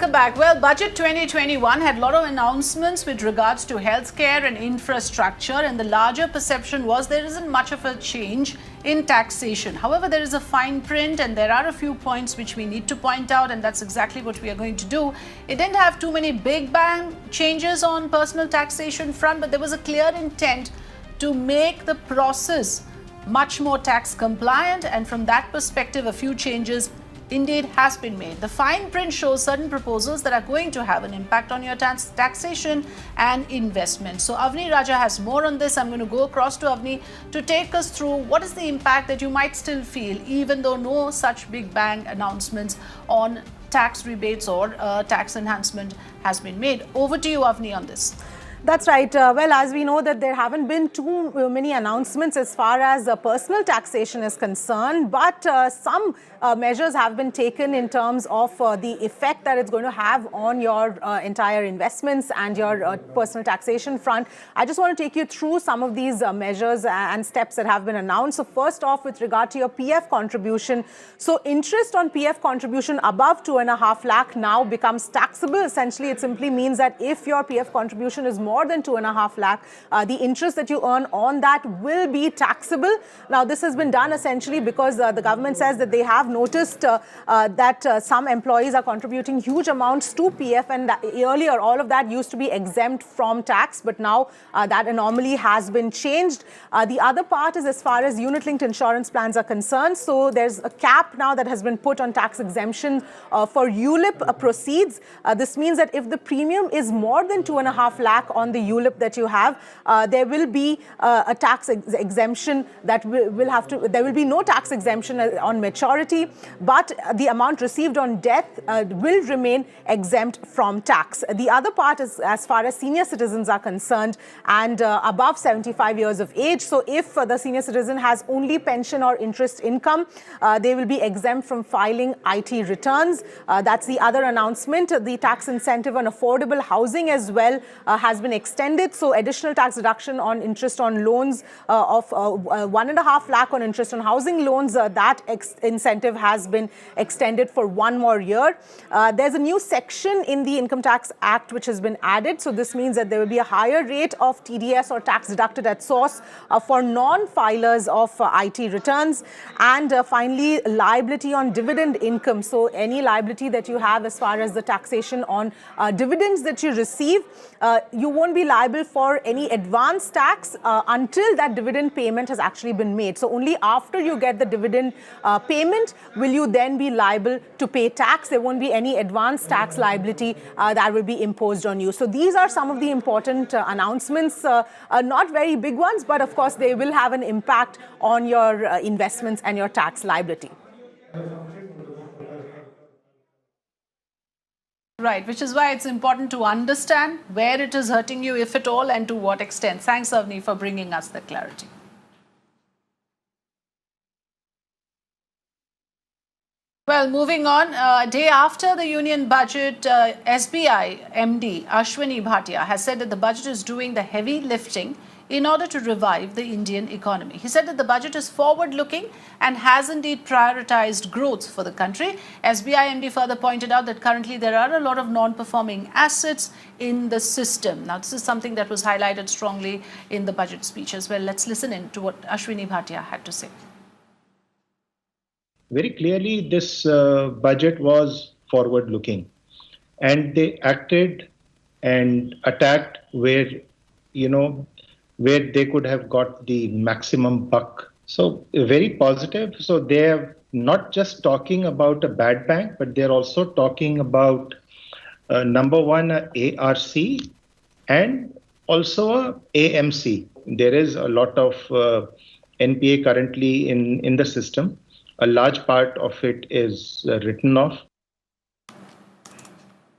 Welcome back. Well, Budget 2021 had a lot of announcements with regards to healthcare and infrastructure, and the larger perception was there isn't much of a change in taxation. However, there is a fine print and there are a few points which we need to point out, and that's exactly what we are going to do. It didn't have too many big bang changes on personal taxation front, but there was a clear intent to make the process much more tax compliant, and from that perspective, a few changes indeed has been made. The fine print shows certain proposals that are going to have an impact on your taxation and investment. So Avni Raja has more on this. I'm going to go across to Avni to take us through what is the impact that you might still feel, even though no such big bang announcements on tax rebates or tax enhancement has been made. Over to you, Avni, on this. That's right. Well, as we know that there haven't been too many announcements as far as personal taxation is concerned, but some measures have been taken in terms of the effect that it's going to have on your entire investments and your personal taxation front. I just want to take you through some of these measures and steps that have been announced. So first off, with regard to your PF contribution, so interest on PF contribution above 2.5 lakh now becomes taxable. Essentially, it simply means that if your PF contribution is more than 2.5 lakh, the interest that you earn on that will be taxable. Now, this has been done essentially because the government says that they have noticed that some employees are contributing huge amounts to PF, and earlier all of that used to be exempt from tax, but now that anomaly has been changed. The other part is as far as unit-linked insurance plans are concerned. So there's a cap now that has been put on tax exemption for ULIP proceeds. This means that if the premium is more than 2.5 lakh on the ULIP that you have, there will be a tax exemption that there will be no tax exemption on maturity, but the amount received on death will remain exempt from tax. The other part is as far as senior citizens are concerned and above 75 years of age. So if the senior citizen has only pension or interest income, they will be exempt from filing IT returns. That's the other announcement. The tax incentive on affordable housing as well has been extended. So additional tax deduction on interest on loans of 1.5 lakh on interest on housing loans, that incentive has been extended for 1 more year. There's a new section in the Income Tax Act which has been added. So this means that there will be a higher rate of TDS or tax deducted at source for non-filers of IT returns. And finally, liability on dividend income. So any liability that you have as far as the taxation on dividends that you receive, you won't be liable for any advance tax until that dividend payment has actually been made. So only after you get the dividend payment will you then be liable to pay tax. There won't be any advance tax liability that will be imposed on you. So these are some of the important announcements, not very big ones, but of course they will have an impact on your investments and your tax liability. Right, which is why it's important to understand where it is hurting you, if at all, and to what extent. Thanks, Avni, for bringing us the clarity. Well, moving on, a day after the union budget, SBI MD Ashwini Bhatia has said that the budget is doing the heavy lifting in order to revive the Indian economy. He said that the budget is forward-looking and has indeed prioritized growth for the country. SBI MD further pointed out that currently there are a lot of non-performing assets in the system. Now, this is something that was highlighted strongly in the budget speech as well. Let's listen in to what Ashwini Bhatia had to say. Very clearly, this budget was forward-looking, and they acted and attacked where, where they could have got the maximum buck. So very positive. So they're not just talking about a bad bank, but they're also talking about number one, ARC, and also a AMC. There is a lot of NPA currently in the system. A large part of it is written off.